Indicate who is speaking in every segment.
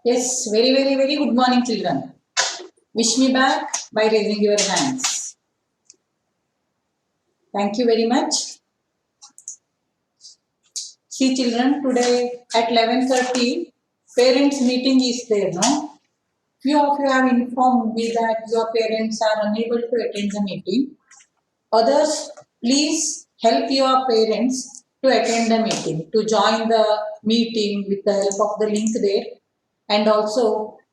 Speaker 1: Yes, very, very, very good morning, children. Wish me back by raising your hands. Thank you very much. See, children, today at 11:30, parents' meeting is there, no? Few of you have informed me that your parents are unable to attend the meeting. Others, please help your parents to attend the meeting, to join the meeting with the help of the link there, and also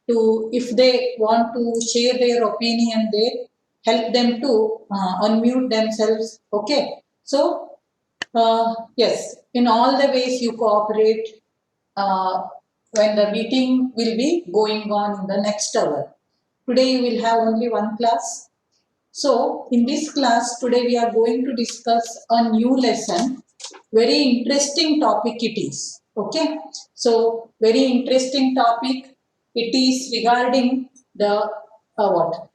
Speaker 1: to, if they want to share their opinion there, help them to unmute themselves. Okay. So, yes, in all the ways you cooperate uh, when the meeting will be going on in the next hour. Today you will have only one class. So, in this class, today we are going to discuss a new lesson. Very interesting topic it is. Okay. So, very interesting topic. It is regarding the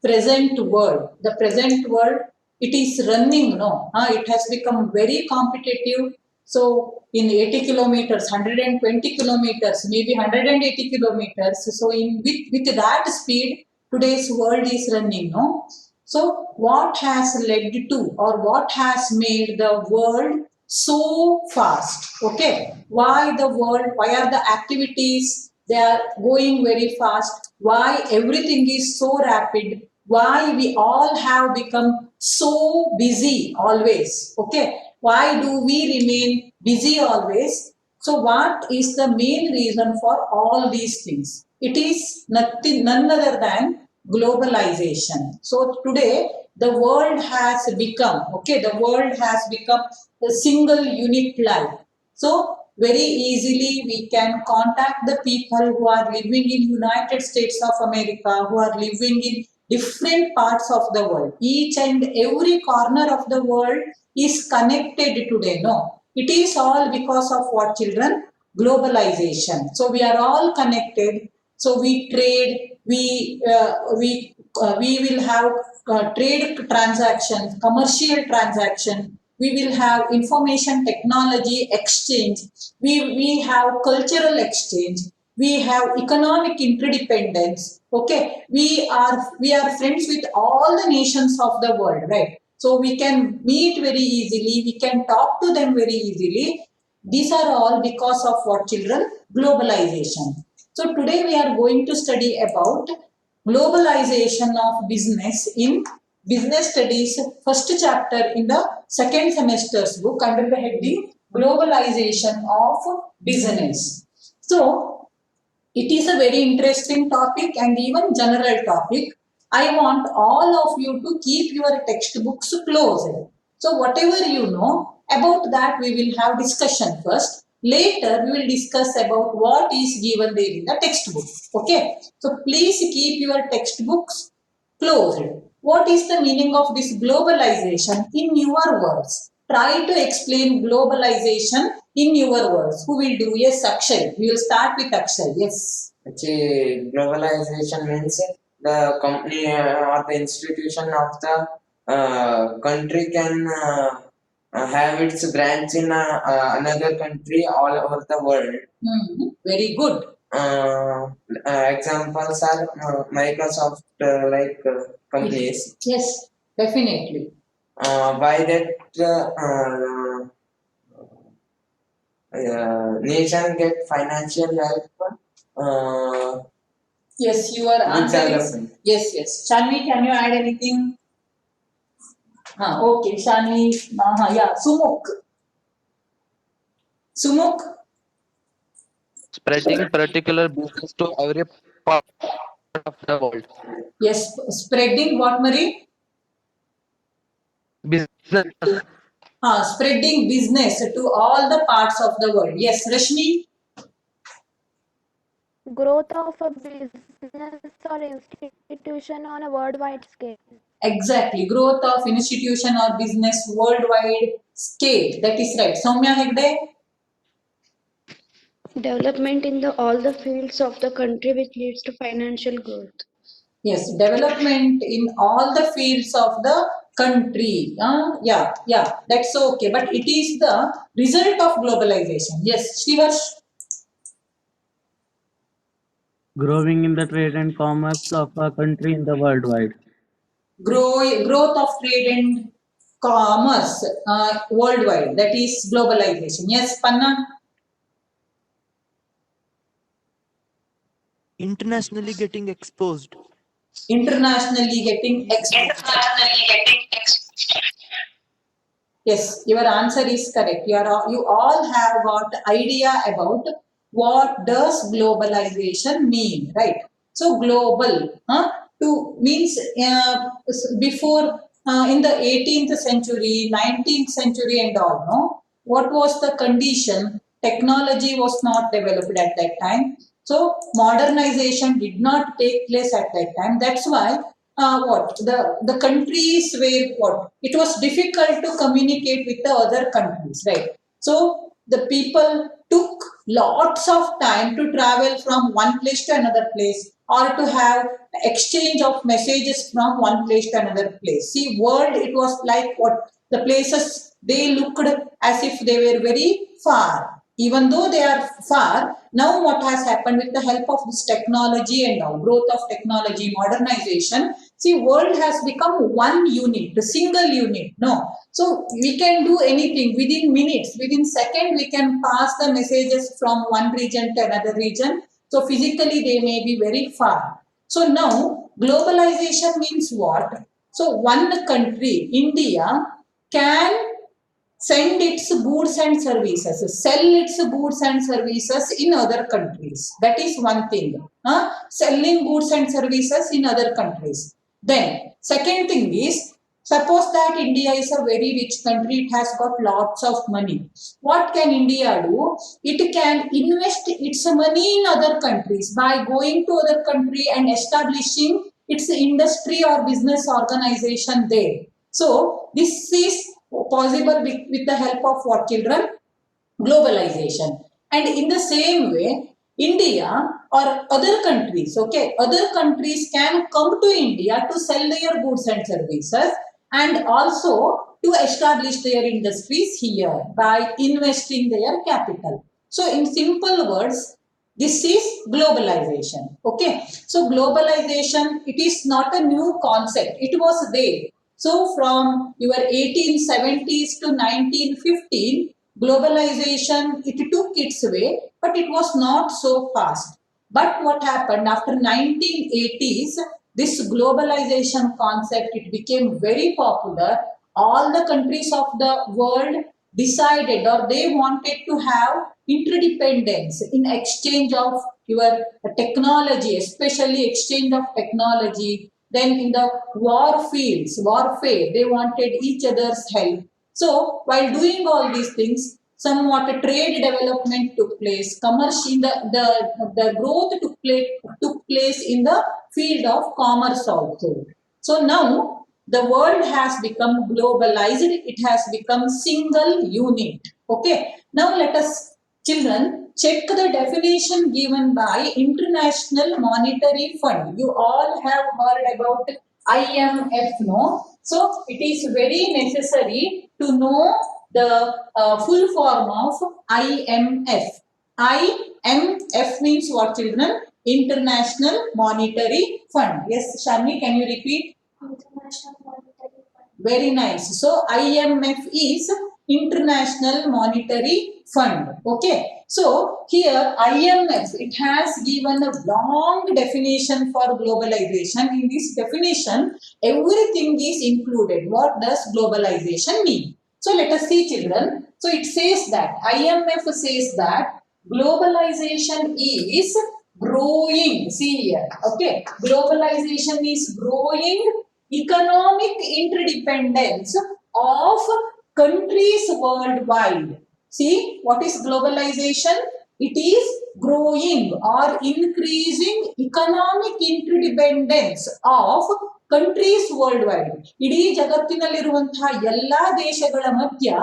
Speaker 1: present world. The present world, it is running, no? It has become very competitive. So, in 80 kilometers, 120 kilometers, maybe 180 kilometers. So, with that speed, today's world is running, no? So, what has led to, or what has made the world so fast? Okay, why the world, why are the activities, they are going very fast? Why everything is so rapid? Why we all have become so busy always? Okay, why do we remain busy always? So, what is the main reason for all these things? It is nothing, none other than globalization. So today the world has become, okay, the world has become a single unit life. So very easily we can contact the people who are living in United States of America, who are living in different parts of the world. Each and every corner of the world is connected today. No, it is all because of what, children? Globalization. So we are all connected. So we trade, we will have trade transactions, commercial transaction. We will have information technology exchange. We have cultural exchange. We have economic interdependence. Okay, we are friends with all the nations of the world, right? So we can meet very easily. We can talk to them very easily. These are all because of what, children? Globalization. So today we are going to study about globalization of business in business studies first chapter in the second semester's book under the heading globalization of business. So it is a very interesting topic and even general topic. I want all of you to keep your textbooks closed. So whatever you know about that, we will have discussion first. Later, we will discuss about what is given there in the textbook. Okay. So please keep your textbooks closed. What is the meaning of this globalization in your words? Try to explain globalization in your words. Who will do? Yes, Akshay. We will start with Akshay. Yes.
Speaker 2: Actually, globalization means the company or the institution of the country can have its branch in another country all over the world.
Speaker 1: Very good.
Speaker 2: Examples are Microsoft companies.
Speaker 1: Yes, definitely.
Speaker 2: By that nation get financial help.
Speaker 1: Yes, you are answering. Yes, yes. Shanvi, can you add anything? Okay, Shanvi. Yeah, Sumuk. Sumuk.
Speaker 3: Spreading particular business to every part of the world.
Speaker 1: Yes, spreading what, Marie?
Speaker 3: Business.
Speaker 1: Spreading business to all the parts of the world. Yes, Rashmi.
Speaker 4: Growth of a business or institution on a worldwide scale.
Speaker 1: Exactly, growth of institution or business worldwide scale. That is right. Soumya Hegde.
Speaker 5: Development in all the fields of the country which leads to financial growth.
Speaker 1: Yes, development in all the fields of the country. Yeah, that's okay. But it is the result of globalization. Yes, Shivash.
Speaker 6: growing in the trade and commerce of a country in the worldwide.
Speaker 1: Growth of trade and commerce worldwide, that is globalization. Yes, Panna?
Speaker 7: Internationally getting exposed.
Speaker 1: Internationally getting exposed. Yes, your answer is correct. You all have got idea about what does globalization mean, right? So global, to means before in the 18th century, 19th century and all, no? What was the condition? Technology was not developed at that time. So modernization did not take place at that time. That's why the countries were what it was difficult to communicate with the other countries, right? So the people took lots of time to travel from one place to another place, or to have exchange of messages from one place to another place. See, world, it was like what the places, they looked as if they were very far. Even though they are far, now what has happened with the help of this technology and now growth of technology, modernization, see, world has become one unit, a single unit. No, so we can do anything within minutes, within second. We can pass the messages from one region to another region. So physically, they may be very far. So now globalization means what? So one country, India, can send its goods and services, sell its goods and services in other countries. That is one thing. Selling goods and services in other countries. Then, second thing is, suppose that India is a very rich country, it has got lots of money. What can India do? It can invest its money in other countries by going to other country and establishing its industry or business organization there. So, this is possible with the help of what, children? Globalization. And in the same way, India or other countries, okay, other countries can come to India to sell their goods and services, and also to establish their industries here by investing their capital. So in simple words, this is globalization. Okay, so globalization, it is not a new concept, it was there. So from your 1870s to 1915, globalization, it took its way, but it was not so fast. But what happened after 1980s, this globalization concept, it became very popular. All the countries of the world decided, or they wanted to have interdependence in exchange of your technology, especially exchange of technology. Then in the war fields, warfare, they wanted each other's help. So while doing all these things, somewhat a trade development took place. Commerce, the growth took place in the field of commerce also. So now the world has become globalized. It has become single unit. Okay. Now let us, children, check the definition given by International Monetary Fund. You all have heard about IMF, no? So it is very necessary to know the full form of IMF. IMF means what, children? International Monetary Fund. Yes, Shani, can you repeat?
Speaker 4: International Monetary Fund.
Speaker 1: Very nice. So IMF is International Monetary Fund. Okay. So here IMF, it has given a long definition for globalization. In this definition, everything is included. What does globalization mean? So let us see, children. So it says that, IMF says that globalization is growing. See here. Okay. Globalization is growing economic interdependence of countries worldwide. See, what is globalization? It is growing or increasing economic interdependence of countries worldwide. ಇಡೀ ಜಗತ್ತಿನಲ್ಲಿರುವಂತಹ ಎಲ್ಲಾ ದೇಶಗಳ ಮಧ್ಯ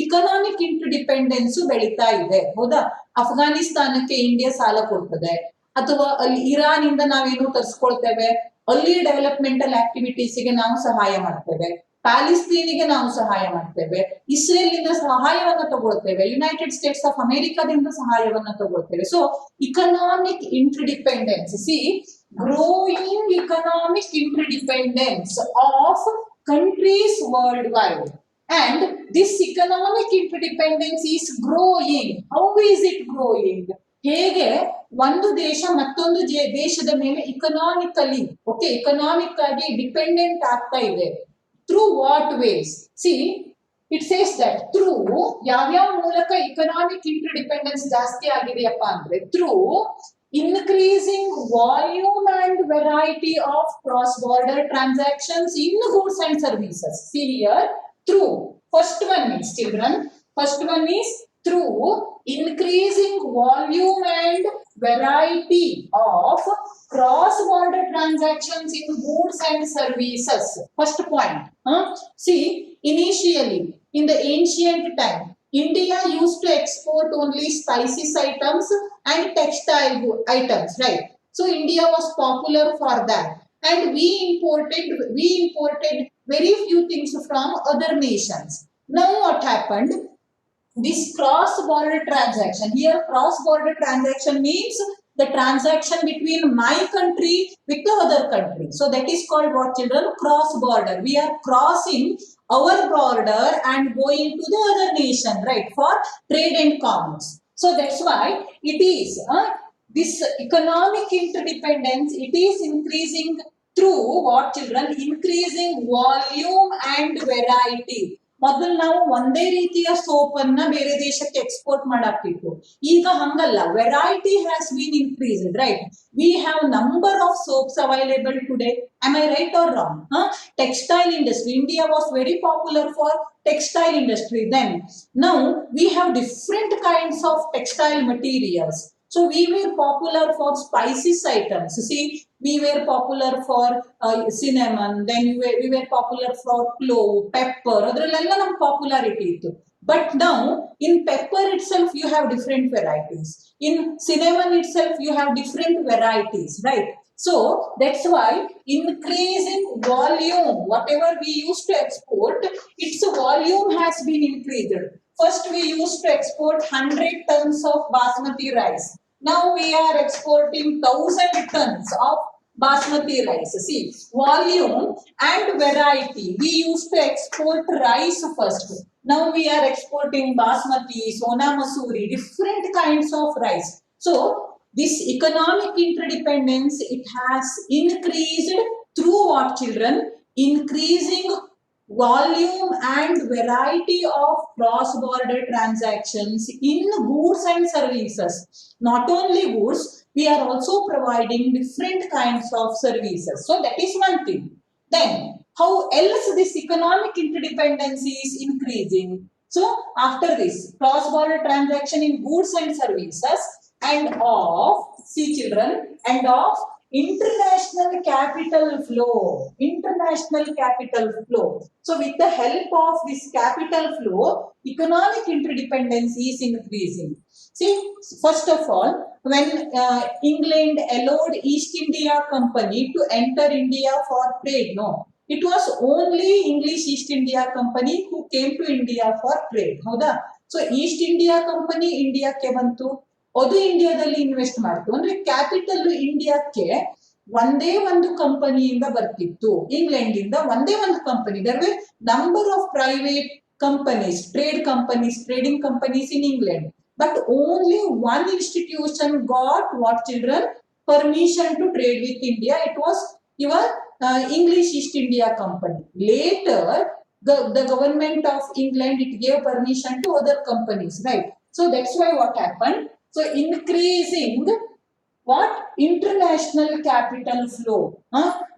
Speaker 1: economic ಇಂಟರ್ಡಿಪೆಂಡೆನ್ಸ್ ಬೆಳೀತಾ ಇದೆ. ಹೌದಾ? ಅಫ್ಘಾನಿಸ್ತಾನಕ್ಕೆ India ಸಾಲ ಕೊಡ್ತದೆ, ಅಥವಾ ಅಲ್ಲಿ ಇರಾನ್ ಇಂದ ನಾವೇನು ತರಿಸ್ಕೊಳ್ತೇವೆ, ಅಲ್ಲಿ ಡೆವಲಪ್ಮೆಂಟಲ್ ಆಕ್ಟಿವಿಟೀಸ್ ಗೆ ನಾವು ಸಹಾಯ ಮಾಡ್ತೇವೆ. ಪ್ಯಾಲಿಸ್ತೀನಿಗೆ ನಾವು ಸಹಾಯ ಮಾಡ್ತೇವೆ, ಇಸ್ರೇಲಿಂದ ಸಹಾಯವನ್ನ ತಗೊಳ್ತೇವೆ, ಯುನೈಟೆಡ್ ಸ್ಟೇಟ್ಸ್ ಆಫ್ ಅಮೆರಿಕಾದಿಂದ ಸಹಾಯವನ್ನ ತಗೊಳ್ತೇವೆ. So economic interdependence, see growing economic interdependence of countries worldwide, and this economic interdependence is growing. How is it growing? ಹೇಗೆ ಒಂದು ದೇಶ ಮತ್ತೊಂದು ದೇಶದ ಮೇಲೆ ಇಕನಾಮಿಕಲಿ ಆಗಿ ಡಿಪೆಂಡೆಂಟ್ ಆಗ್ತಾ ಇದೆ. Through what ways? See it says that through ಯಾವ್ಯಾವ ಮೂಲಕ ಇಕನಾಮಿಕ್ ಇಂಟರ್ಡಿಪೆಂಡೆನ್ಸ್ ಜಾಸ್ತಿ ಆಗಿದೆಯಪ್ಪ ಅಂದ್ರೆ through increasing volume and variety of cross-border transactions in goods and services. See here, through. First one is, children, first one is through increasing volume and variety of cross-border transactions in goods and services. First point. See, initially, in the ancient time, India used to export only spices items and textile items, right? So India was popular for that, and we imported very few things from other nations. Now what happened? This cross-border transaction, here cross-border transaction means the transaction between my country with the other country. So that is called what, children? Cross-border. We are crossing our border and going to the other nation, right, for trade and commerce. So that's why it is this economic interdependence, it is increasing through what, children? Increasing volume and variety. ಮೊದಲು ನಾವು ಒಂದೇ ರೀತಿಯ soap ಅನ್ನ ಬೇರೆ ದೇಶಕ್ಕೆ export ಮಾಡಾಕ್ತಿತ್ತು. ಈಗ ಹಂಗಲ್ಲ, variety has been increased, right? We have number of soaps available today. Am I right or wrong? Textile industry, India was very popular for textile industry then. Now we have different kinds of textile materials. So we were popular for spices items. See, we were popular for cinnamon, then we were popular for clove, pepper. Adralella nam popularity ittu. But now in pepper itself you have different varieties. In cinnamon itself you have different varieties, right? So that's why increasing volume, whatever we used to export, its volume has been increased. First we used to export 100 tons of basmati rice. Now we are exporting 1000 tons of basmati rice. See, volume and variety. We used to export rice first. Now we are exporting basmati, sona masuri, different kinds of rice. So this economic interdependence, it has increased through what, children? Increasing volume and variety of cross-border transactions in goods and services. Not only goods, we are also providing different kinds of services. So that is one thing. Then, how else this economic interdependence is increasing? So after this, cross-border transaction in goods and services, and of, see children, and of international capital flow. International capital flow. So with the help of this capital flow, economic interdependence is increasing. See, first of all, when England allowed East India Company to enter India for trade, no, it was only English East India Company who came to India for trade. Hauda? So East India Company India ke bantu, ಅದು ಇಂಡಿಯಾದಲ್ಲಿ invest ಮಾಡ್ತು ಅಂದ್ರೆ capital ಇಂಡಿಯಾಕ್ಕೆ ಒಂದೇ ಒಂದು ಕಂಪನಿಯಿಂದ ಬರ್ತಿತ್ತು, England ಇಂದ ಒಂದೇ ಒಂದು company. There were number of private companies, trading companies in England, but only one institution got what, children? Permission to trade with India. It was your English East India Company. Later the government of England, it gave permission to other companies, right? So that's why what happened? So increasing what? International capital flow.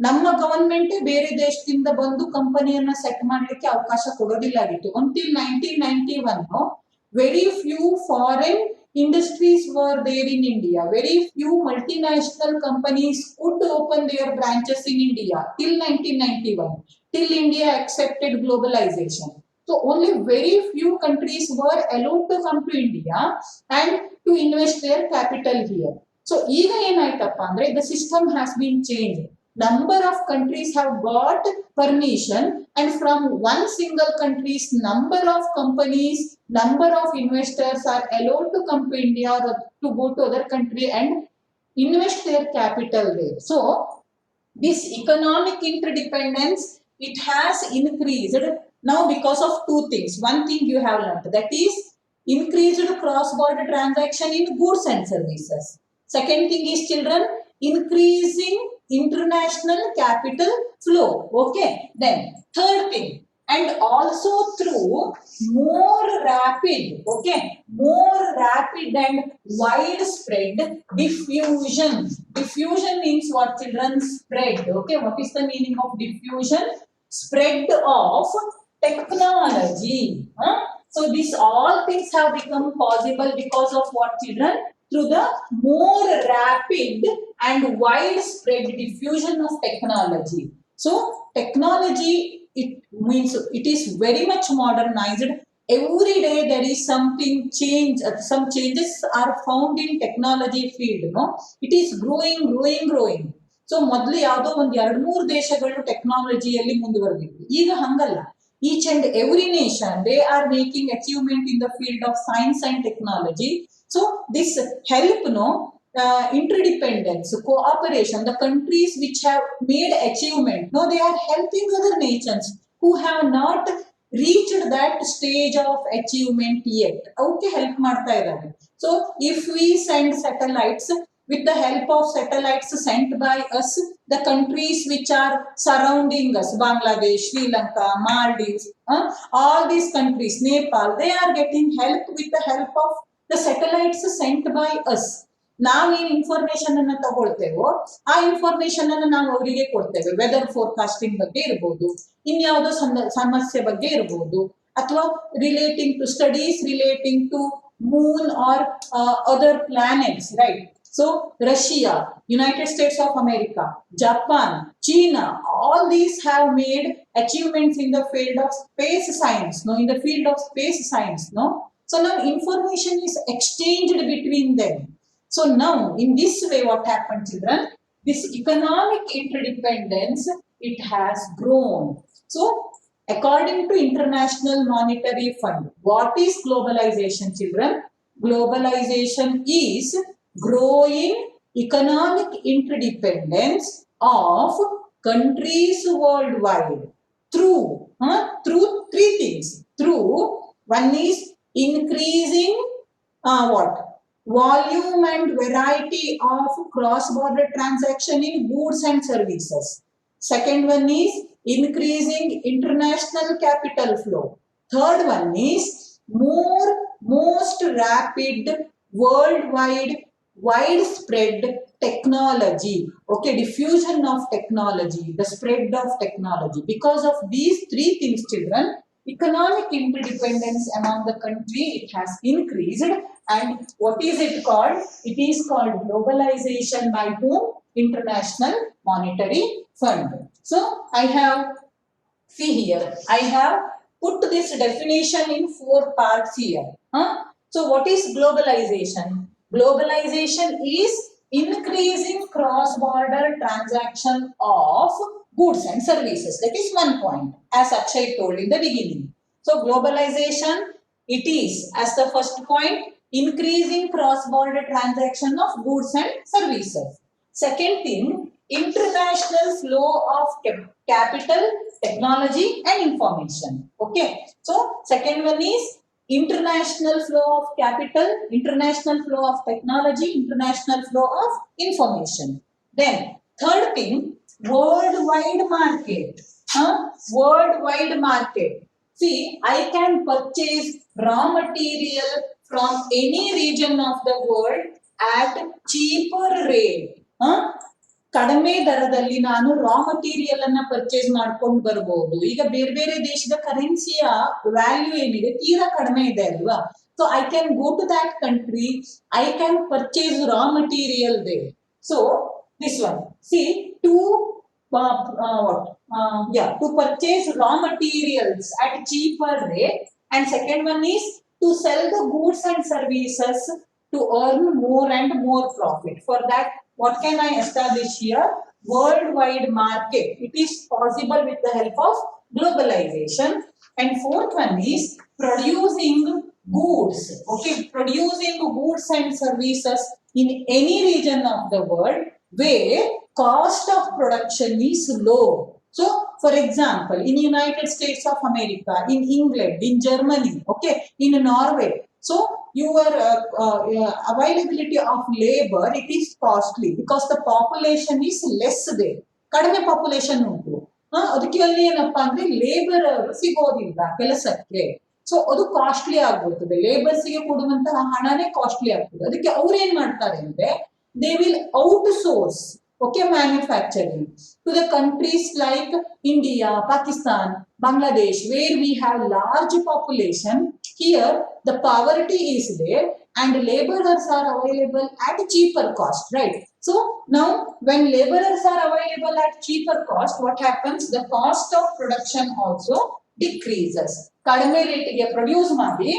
Speaker 1: ನಮ್ಮ government ಬೇರೆ ದೇಶದಿಂದ ಬಂದು ಕಂಪನಿಯನ್ನ set ಮಾಡ್ಲಿಕ್ಕೆ ಅವಕಾಶ ಕೊಡೋದಿಲ್ಲ ಆಗಿತ್ತು. Until 1991, very few foreign industries were there in India. Very few multinational companies could open their branches in India till 1991, till India accepted globalization. So only very few countries were allowed to come to India and to invest their capital here. So ಈಗ ಏನಾಯ್ತಪ್ಪ ಅಂದ್ರೆ the system has been changed. number of countries have got permission, and from one single country's number of companies, number of investors are allowed to come to India or to go to other country and invest their capital there. So this economic interdependence, it has increased now because of two things. One thing you have learned, that is increased cross-border transaction in goods and services. Second thing is, children, increasing international capital flow. Okay. Then third thing, and also through more rapid, okay, more rapid and widespread diffusion. Diffusion means what, children? Spread. Okay. What is the meaning of diffusion? Spread of technology. So these all things have become possible because of what, children? Through the more rapid and widespread diffusion of technology. So technology, it means it is very much modernized. Every day there is something change, some changes are found in technology field. No, it is growing. So ಮೊದಲು ಯಾವುದೋ ಒಂದು 2-3 ದೇಶಗಳು ಟೆಕ್ನಾಲಜಿಯಲ್ಲಿ ಮುಂದುವರೆದಿತ್ತು. ಈಗ ಹಂಗಲ್ಲ. Each and every nation, they are making achievement in the field of science and technology. So this help, interdependence, cooperation, the countries which have made achievement, they are helping other nations who have not reached that stage of achievement yet. Okay, help ಮಾಡ್ತಾ ಇದ್ದಾರೆ. So if we send satellites, with the help of satellites sent by us, the countries which are surrounding us, Bangladesh, Sri Lanka, Maldives, all these countries, Nepal, they are getting help with the help of the satellites sent by us. ನಾವೇನ್ information ಅನ್ನ ತಗೊಳ್ತೇವೋ ಆ information ಅನ್ನ ನಾವು ಅವರಿಗೆ ಕೊಡ್ತೇವೆ. Weather forecasting ಬಗ್ಗೆ ಇರಬಹುದು, ಇನ್ಯಾವುದೋ ಸಮಸ್ಯೆ ಬಗ್ಗೆ ಇರಬಹುದು, ಅಥವಾ relating to studies relating to moon or other planets, right? So Russia, United States of America, Japan, China, all these have made achievements in the field of space science, in the field of space science, So now information is exchanged between them. So now in this way, what happened, children? This economic interdependence, it has grown. So according to International Monetary Fund, what is globalization, children? Globalization is growing economic interdependence of countries worldwide through three things. Through one is increasing volume and variety of cross-border transaction in goods and services. Second one is increasing international capital flow. Third one is most rapid worldwide widespread technology. Okay, diffusion of technology, the spread of technology. Because of these three things, children, economic interdependence among the country, it has increased. And what is it called? It is called globalization. By whom? International Monetary Fund. So I have, see here, I have put this definition in 4 parts here. So what is globalization? Globalization is increasing cross-border transaction of goods and services. That is one point, as Akshay told in the beginning. So globalization, it is, as the first point, increasing cross-border transaction of goods and services. Second thing, international flow of capital, technology and information. Okay. So second one is international flow of capital, international flow of technology, international flow of information. Then third thing, worldwide market. Worldwide market. See, I can purchase raw material from any region of the world at cheaper rate. ಕಡಿಮೆ ದರದಲ್ಲಿ ನಾನು raw material ಅನ್ನ purchase ಮಾಡ್ಕೊಂಡು ಬರ್ಬೋದು. ಈಗ ಬೇರೆ ಬೇರೆ ದೇಶದ ಕರೆನ್ಸಿಯ ವ್ಯಾಲ್ಯೂ ಏನಿದೆ ತೀರಾ ಕಡಿಮೆ ಇದೆ ಅಲ್ವಾ. So I can go to that country, I can purchase raw material there. So this one, see to purchase raw materials at cheaper rate, and second one is to sell the goods and services to earn more and more profit. For that, what can I establish here? worldwide market. It is possible with the help of globalization. And fourth one is producing goods. Okay, producing goods and services in any region of the world where cost of production is low. So, for example, in United States of America, in England, in Germany, okay, in Norway. So, your availability of labor, it is costly because the population is less there. ಕಡಿಮೆ population ಉಂಟು ಅದಕ್ಕೆ ಅಲ್ಲಿ ಏನಪ್ಪಾ ಅಂದ್ರೆ labour ಸಿಗೋದಿಲ್ಲ ಕೆಲಸಕ್ಕೆ. So ಅದು costly ಆಗ್ಬಿಡ್ತದೆ, ಲೇಬರ್ಸ್ಗೆ ಕೊಡುವಂತಹ ಹಣನೇ ಕಾಸ್ಟ್ಲಿ ಆಗ್ತದೆ. ಅದಕ್ಕೆ ಅವ್ರು ಏನ್ ಮಾಡ್ತಾರೆ ಅಂದ್ರೆ they will out source okay manufacturing to the countries like India, Pakistan, Bangladesh, where we have large population. Here the poverty is there and laborers are available at cheaper cost, right? So now when laborers are available at cheaper cost, what happens? The cost of production also decreases. ಕಡಿಮೆ ರೇಟಿಗೆ produce ಮಾಡಿ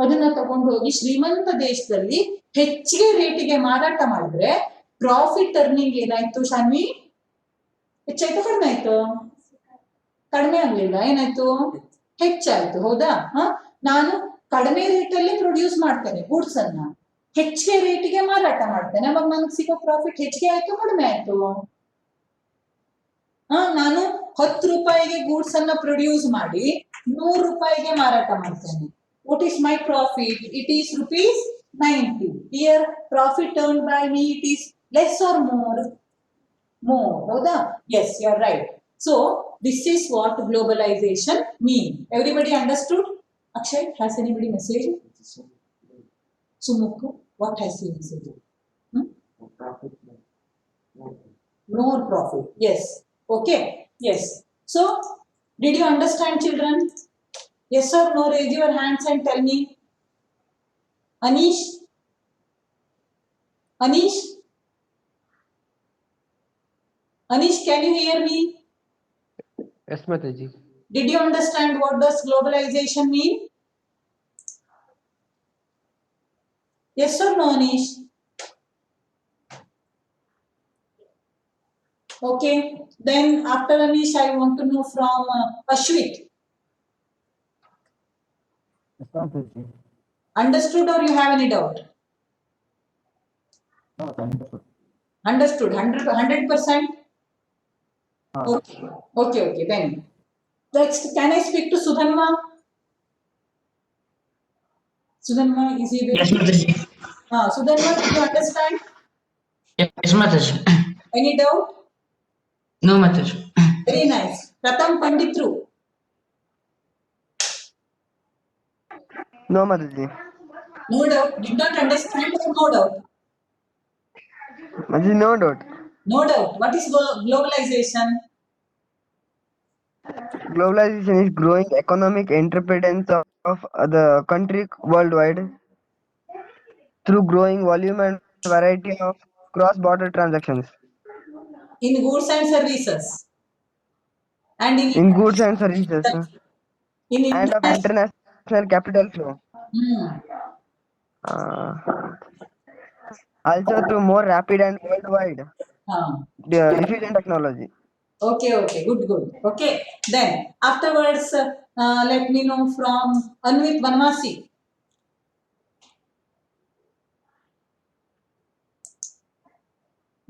Speaker 1: ಅದನ್ನ ತಗೊಂಡು ಹೋಗಿ ಶ್ರೀಮಂತ ದೇಶದಲ್ಲಿ ಹೆಚ್ಚಿಗೆ ರೇಟಿಗೆ ಮಾರಾಟ ಮಾಡಿದ್ರೆ ಪ್ರಾಫಿಟ್ ಅರ್ನಿಂಗ್ ಏನಾಯ್ತು ಶಾನ್ವಿ? ಹೆಚ್ಚಾಯ್ತು ಕಡಿಮೆ ಆಯ್ತು? ಕಡಿಮೆ ಆಗ್ಲಿಲ್ಲ, ಏನಾಯ್ತು? ಹೆಚ್ಚಾಯ್ತು. ಹೌದಾ? ನಾನು ಕಡಿಮೆ ರೇಟಲ್ಲಿ ಪ್ರೊಡ್ಯೂಸ್ ಮಾಡ್ತೇನೆ ಗೂಡ್ಸ್ ಅನ್ನ, ಹೆಚ್ಚಿಗೆ ರೇಟಿಗೆ ಮಾರಾಟ ಮಾಡ್ತೇನೆ, ಅವಾಗ ನನಗೆ ಸಿಗೋ ಪ್ರಾಫಿಟ್ ಹೆಚ್ಚಿಗೆ ಆಯ್ತು ಕಡಿಮೆ ಆಯ್ತು? ನಾನು 10 ರೂಪಾಯಿಗೆ ಗೂಡ್ಸ್ ಅನ್ನ ಪ್ರೊಡ್ಯೂಸ್ ಮಾಡಿ 100 ರೂಪಾಯಿಗೆ ಮಾರಾಟ ಮಾಡ್ತೇನೆ. What is my profit? It is rupees 90. Here profit earned by me, it is less or more? More. ಹೌದಾ? Yes, you are right. So this is what globalization mean. Everybody understood? Akshay, has anybody message? Sumukku, what has he message? More profit. Yes. Okay. Yes. So did you understand, children? Yes or no? Raise your hands and tell me. Anish? Anish? Anish, can you hear me?
Speaker 3: Yes, Mataji.
Speaker 1: Did you understand what does globalization mean? Yes or no, Anish? Okay. Then after Anish, I want to know from Ashwit. Understood or you have any doubt? Understood. 100%? Okay. Okay. Then next, can I speak to Sudhanma? Sudhanma, is he there?
Speaker 8: Yes, Mataji.
Speaker 1: Sudhanma, did you understand?
Speaker 8: Yes, Mataji.
Speaker 1: Any doubt?
Speaker 8: No, Mataji.
Speaker 1: Very nice. Pratham Panditru.
Speaker 9: No, Mataji.
Speaker 1: No doubt. Did not understand or no doubt?
Speaker 9: Mataji, no doubt.
Speaker 1: No doubt. What is globalization?
Speaker 9: Globalization is growing economic interdependence of the country worldwide through growing volume and variety of cross-border transactions
Speaker 1: In goods and services. And
Speaker 9: in goods and services
Speaker 1: in
Speaker 9: and of international capital flow. Also through more rapid and worldwide efficient technology.
Speaker 1: Okay. Good. Okay. Then afterwards, let me know from Anvit Vanvasi.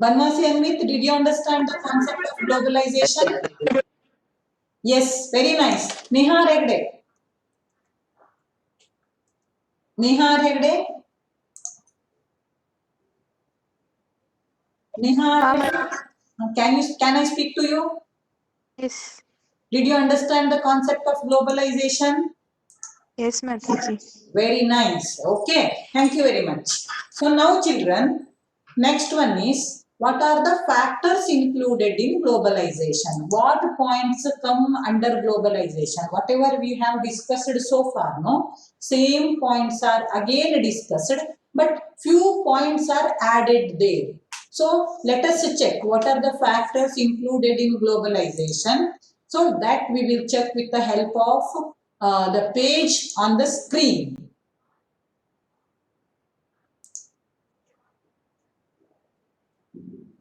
Speaker 1: Vanvasi Anvit, did you understand the concept of globalization? Yes, very nice. Nihar Hegde. Nihar Hegde. Nihar, can I speak to you?
Speaker 10: Yes,
Speaker 1: Did you understand the concept of globalization?
Speaker 10: yes, Mataji.
Speaker 1: Very nice. Okay. Thank you very much. So now, children, next one is what are the factors included in globalization? What points come under globalization? Whatever we have discussed so far, no? Same points are again discussed, but few points are added there. So let us check what are the factors included in globalization. So that we will check with the help of the page on the screen.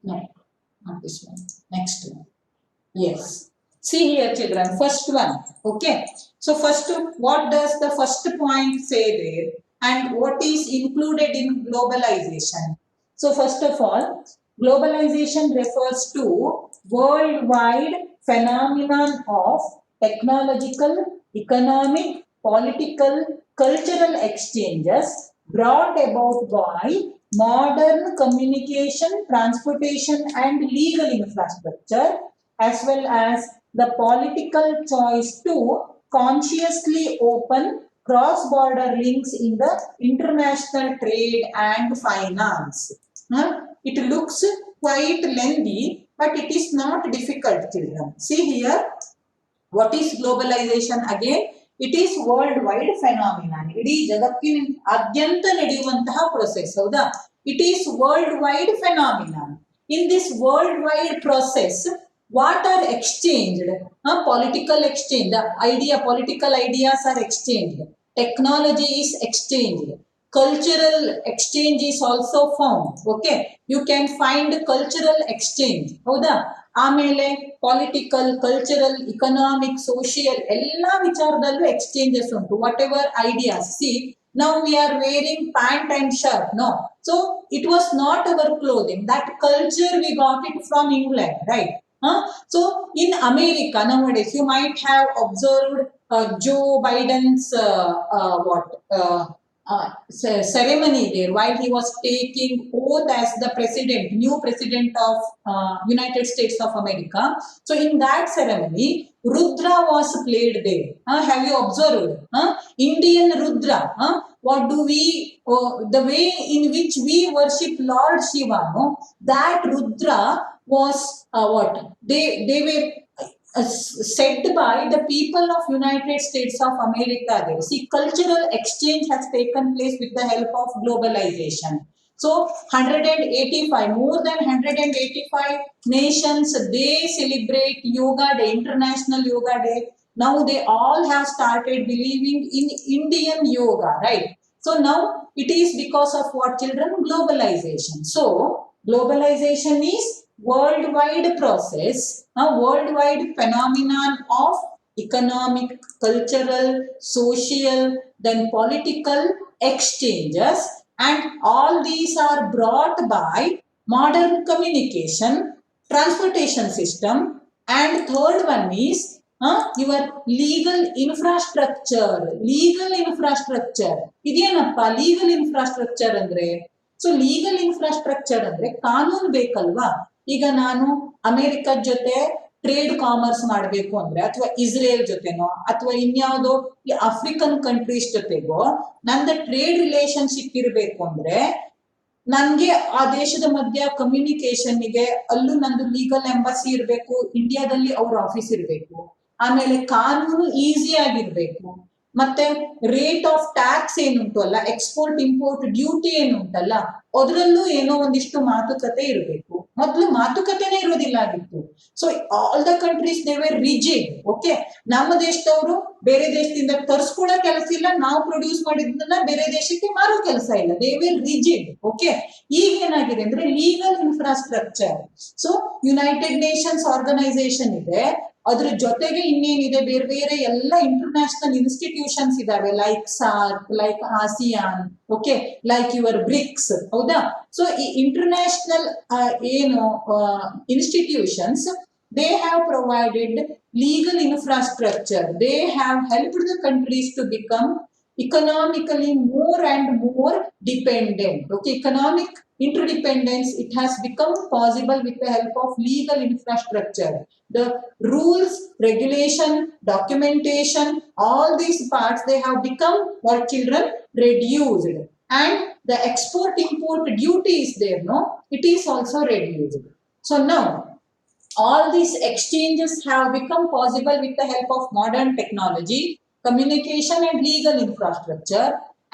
Speaker 1: No. Not this one. Next one. Yes. See here, children. First one. Okay. So first, what does the first point say there, and what is included in globalization? So first of all, globalization refers to worldwide phenomenon of technological, economic, political, cultural exchanges brought about by modern communication, transportation, and legal infrastructure, as well as the political choice to consciously open cross-border links in the international trade and finance. It looks quite lengthy, but it is not difficult, children. See here, what is globalization again? It is worldwide phenomenon. ಇಡೀ ಜಗತ್ತಿನಾದ್ಯಂತ ನಡೆಯುವಂತಹ process. ಹೌದಾ? It is worldwide phenomenon. In this worldwide process, what are exchanged? Political exchange. The political ideas are exchanged. Technology is exchanged. Cultural exchange is also found. Okay, you can find cultural exchange. ಹೌದಾ? ಆಮೇಲೆ political, cultural, economic, social ಎಲ್ಲ ವಿಚಾರದಲ್ಲೂ exchanges ಉಂಟು. What ever ideas. C, now we are wearing pant and shirt. No, so it was not our clothing. That culture we got it from England, right? So in America nowadays, you might have observed Joe Biden's ceremony there while he was taking oath as the president, new president of United States of America. So in that ceremony, Rudra was played there. Have you observed? Indian Rudra. What do we, the way in which we worship Lord Shiva, no? That Rudra was what? They were said by the people of United States of America there. See, cultural exchange has taken place with the help of globalization. So 185, more than 185 nations, they celebrate Yoga Day, International Yoga Day. Now they all have started believing in Indian yoga, right? So now it is because of what, children? Globalization. So globalization is worldwide process, a worldwide phenomenon of economic, cultural, social, then political exchanges, and all these are brought by modern communication, transportation system, and third one is your legal infrastructure. Legal infrastructure. ಇದೇನಪ್ಪ legal infrastructure ಅಂದ್ರೆ? So legal infrastructure ಅಂದ್ರೆ ಕಾನೂನು ಬೇಕಲ್ವಾ? ಈಗ ನಾನು ಅಮೆರಿಕದ ಜೊತೆ trade commerce ಮಾಡಬೇಕು ಅಂದ್ರೆ, ಅಥವಾ ಇಸ್ರೇಲ್ ಜೊತೆನೋ ಅಥವಾ ಇನ್ಯಾವುದೋ ಆಫ್ರಿಕನ್ ಕಂಟ್ರೀಸ್ ಜೊತೆಗೋ ನಂದು ಟ್ರೇಡ್ ರಿಲೇಶನ್ಶಿಪ್ ಇರಬೇಕು ಅಂದ್ರೆ ನನ್ಗೆ ಆ ದೇಶದ ಮಧ್ಯ ಕಮ್ಯುನಿಕೇಶನ್ಗೆ ಅಲ್ಲೂ ನಂದು ಲೀಗಲ್ ಎಂಬಸಿ ಇರಬೇಕು, ಇಂಡಿಯಾದಲ್ಲಿ ಅವ್ರ ಆಫೀಸ್ ಇರಬೇಕು, ಆಮೇಲೆ ಕಾನೂನು ಈಸಿ ಆಗಿರ್ಬೇಕು, ಮತ್ತೆ ರೇಟ್ ಆಫ್ ಟ್ಯಾಕ್ಸ್ ಏನುಂಟು ಅಲ್ಲ, ಎಕ್ಸ್ಪೋರ್ಟ್ ಇಂಪೋರ್ಟ್ ಡ್ಯೂಟಿ ಏನುಂಟಲ್ಲ, ಅದರಲ್ಲೂ ಏನೋ ಒಂದಿಷ್ಟು ಮಾತುಕತೆ ಇರಬೇಕು. ಮೊದಲು ಮಾತುಕತೆನೇ ಇರೋದಿಲ್ಲ ಆಗಿತ್ತು. So all the countries they were rigid. Okay, ನಮ್ಮ ದೇಶದವರು ಬೇರೆ ದೇಶದಿಂದ ತರಿಸ್ಕೊಳ್ಳೋ ಕೆಲಸ ಇಲ್ಲ, ನಾವು ಪ್ರೊಡ್ಯೂಸ್ ಮಾಡಿದ್ದನ್ನ ಬೇರೆ ದೇಶಕ್ಕೆ ಮಾರೋ ಕೆಲಸ ಇಲ್ಲ. They were rigid. ಓಕೆ, ಈಗ ಏನಾಗಿದೆ ಅಂದ್ರೆ legal infrastructure. So United Nations organisation ಇದೆ, ಅದ್ರ ಜೊತೆಗೆ ಇನ್ನೇನಿದೆ, ಬೇರೆ ಬೇರೆ ಎಲ್ಲ ಇಂಟರ್ನ್ಯಾಷನಲ್ ಇನ್ಸ್ಟಿಟ್ಯೂಷನ್ಸ್ ಇದಾವೆ, like SAARC, like ASEAN, okay, like your BRICS. ಹೌದಾ? ಸೊ ಈ ಇಂಟರ್ನ್ಯಾಷನಲ್ ಏನು institutions, they have provided legal infrastructure. They have helped the countries to become economically more and more dependent. Okay, economic interdependence, it has become possible with the help of legal infrastructure. The rules, regulation, documentation, all these parts, they have become, for children, reduced. And the export import duty is there, no? It is also reduced. So now all these exchanges have become possible with the help of modern technology, communication, and legal infrastructure.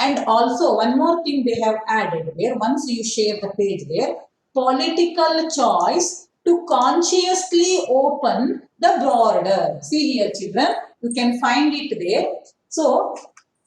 Speaker 1: And also one more thing they have added there, once you share the page there, political choice to consciously open the border. See here, children, you can find it there. So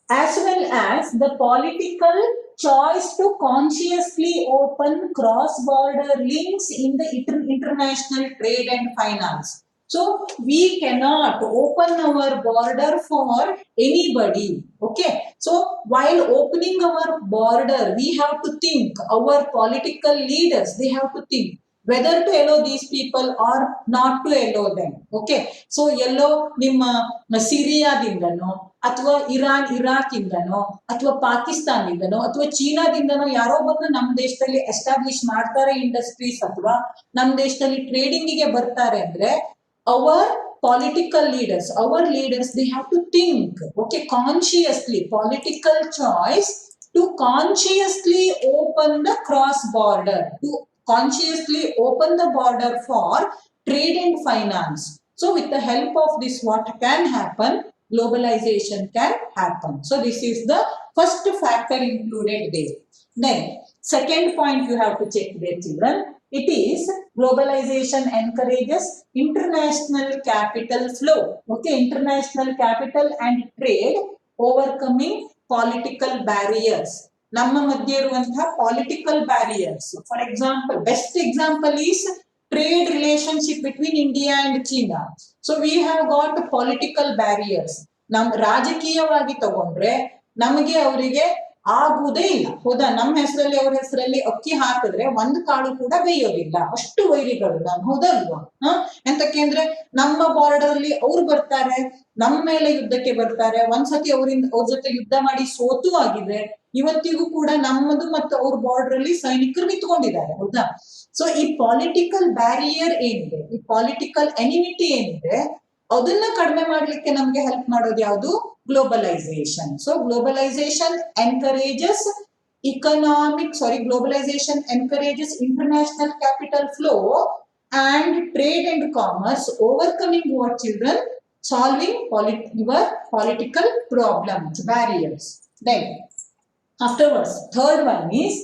Speaker 1: as well as the political choice to consciously open cross-border links in the international trade and finance. So we cannot open our border for anybody. Okay. So while opening our border, we have to think, our political leaders, they have to think whether to allow these people or not to allow them. Okay. So ಎಲ್ಲೋ ನಿಮ್ಮ ಸಿರಿಯಾದಿಂದನೋ ಅಥವಾ Iraq ಇಂದನೋ ಅಥವಾ ಪಾಕಿಸ್ತಾನದಿಂದನೋ ಅಥವಾ ಚೀನಾದಿಂದನೋ ಯಾರೋ ಬಂದು ನಮ್ಮ ದೇಶದಲ್ಲಿ establish ಮಾಡ್ತಾರೆ industries ಅಥವಾ ನಮ್ಮ ದೇಶದಲ್ಲಿ ಟ್ರೇಡಿಂಗ್ ಗೆ ಬರ್ತಾರೆ ಅಂದ್ರೆ our political leaders, they have to think, okay, consciously, political choice to consciously open the cross border, to consciously open the border for trade and finance. So with the help of this, what can happen? Globalization can happen. So this is the first factor included there. Then second point you have to check there, children. It is globalization encourages international capital flow. Okay, international capital and trade overcoming political barriers. ನಮ್ಮ ಮಧ್ಯೆ ಇರುವಂತಹ political barriers. For example, best example is trade relationship between India and China. So we have got political barriers. ನಮ್ ರಾಜಕೀಯವಾಗಿ ತಗೊಂಡ್ರೆ ನಮಗೆ ಅವರಿಗೆ ಆಗುವುದೇ ಇಲ್ಲ. ಹೌದಾ? ನಮ್ಮ ಹೆಸರಲ್ಲಿ ಅವ್ರ ಹೆಸರಲ್ಲಿ ಅಕ್ಕಿ ಹಾಕಿದ್ರೆ ಒಂದು ಕಾಳು ಕೂಡ ಬೇಯೋದಿಲ್ಲ, ಅಷ್ಟು ವೈರಿಗಳು ನಾವು. ಹೌದಲ್ವಾ? ಎಂತಕ್ಕೆ ಅಂದ್ರೆ ನಮ್ಮ ಬಾರ್ಡರ್ ಅಲ್ಲಿ ಅವ್ರು ಬರ್ತಾರೆ, ನಮ್ಮ ಮೇಲೆ ಯುದ್ಧಕ್ಕೆ ಬರ್ತಾರೆ. ಒಂದ್ಸತಿ ಅವ್ರ ಜೊತೆ ಯುದ್ಧ ಮಾಡಿ ಸೋತು ಆಗಿದೆ. ಇವತ್ತಿಗೂ ಕೂಡ ನಮ್ಮದು ಮತ್ತು ಅವ್ರ ಬಾರ್ಡರ್ ಅಲ್ಲಿ ಸೈನಿಕರು ನಿಂತ್ಕೊಂಡಿದ್ದಾರೆ. ಹೌದಾ? ಸೊ ಈ ಪಾಲಿಟಿಕಲ್ ಬ್ಯಾರಿಯರ್ ಏನಿದೆ, ಈ ಪಾಲಿಟಿಕಲ್ ಎನಿಮಿಟಿ ಏನಿದೆ, ಅದನ್ನ ಕಡಿಮೆ ಮಾಡ್ಲಿಕ್ಕೆ ನಮ್ಗೆ ಹೆಲ್ಪ್ ಮಾಡೋದು ಯಾವುದು? Globalisation. So globalisation globalization encourages international capital flow and trade and commerce, overcoming what, children? Solving your political problems, barriers. Then afterwards, third one is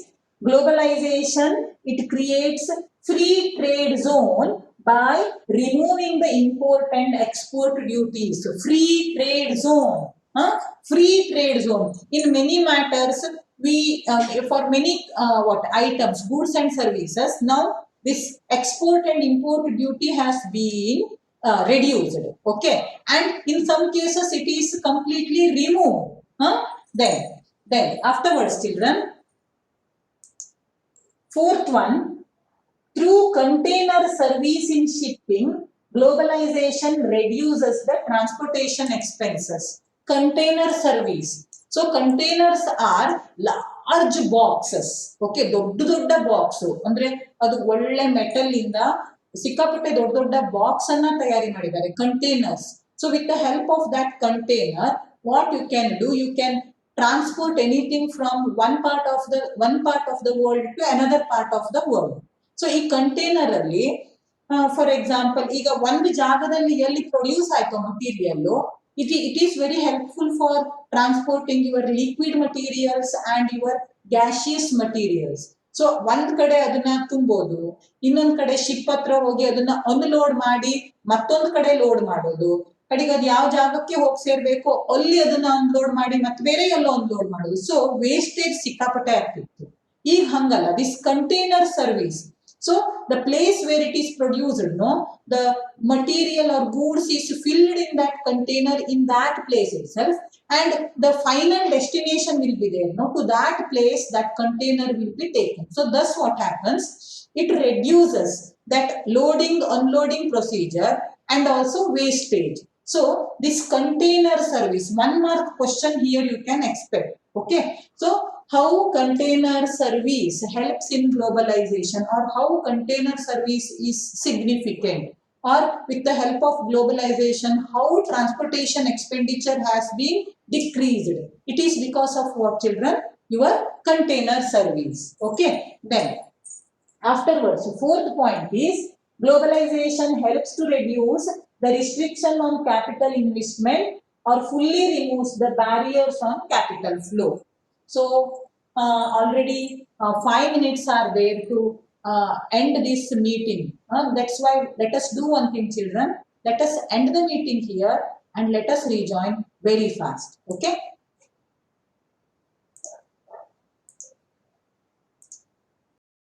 Speaker 1: globalization. It creates free trade zone by removing the import and export duties. So free trade zone. Free trade zone. In many matters, we for many items, goods and services, now this export and import duty has been reduced. Okay, and in some cases it is completely removed. Then afterwards, children, fourth one, through container service in shipping, globalization reduces the transportation expenses. Container service. So containers are large boxes. Okay, ದೊಡ್ಡ box ಅಂದ್ರೆ ಅದು ಒಳ್ಳೆ metal ಇಂದ ಸಿಕ್ಕಾಪಟ್ಟೆ ದೊಡ್ಡ box ಅನ್ನ ತಯಾರಿ ಮಾಡಿದ್ದಾರೆ, containers. So with the help of that container, what you can do, you can transport anything from one part of the world to another part of the world. So ಈ container ಅಲ್ಲಿ for example ಈಗ ಒಂದು ಜಾಗದಲ್ಲಿ ಎಲ್ಲಿ produce ಆಯ್ತು material, it is very helpful for transporting your liquid materials and your gaseous materials. So ಒಂದ್ ಕಡೆ ಅದನ್ನ ತುಂಬೋದು, ಇನ್ನೊಂದ್ ಕಡೆ ಶಿಪ್ ಹತ್ರ ಹೋಗಿ ಅದನ್ನ ಅನ್ಲೋಡ್ ಮಾಡಿ ಮತ್ತೊಂದ್ ಕಡೆ ಲೋಡ್ ಮಾಡೋದು, ಕಡೆಗೆ ಅದು ಯಾವ ಜಾಗಕ್ಕೆ ಹೋಗಿ ಸೇರ್ಬೇಕೋ ಅಲ್ಲಿ ಅದನ್ನ ಅನ್ಲೋಡ್ ಮಾಡಿ ಮತ್ತೆ ಬೇರೆ ಎಲ್ಲೋ ಅನ್ಲೋಡ್ ಮಾಡೋದು. ಸೊ ವೇಸ್ಟೇಜ್ ಸಿಕ್ಕಾಪಟ್ಟೆ ಆಗ್ತಿತ್ತು. ಈಗ ಹಂಗಲ್ಲ, this container service. So the place where it is produced, the material or goods is filled in that container in that place itself, and the final destination will be there. To that place, that container will be taken. So thus what happens? It reduces that loading, unloading procedure and also wastage. So this container service, 1 mark question here you can expect. Okay. So how container service helps in globalization, or how container service is significant, or with the help of globalization, how transportation expenditure has been decreased. It is because of what, children? Your container service. Okay. Then afterwards, fourth point is globalization helps to reduce the restriction on capital investment or fully removes the barriers on capital flow. So already 5 minutes are there to end this meeting. That's why let us do one thing, children. Let us end the meeting here and let us rejoin very fast. Okay.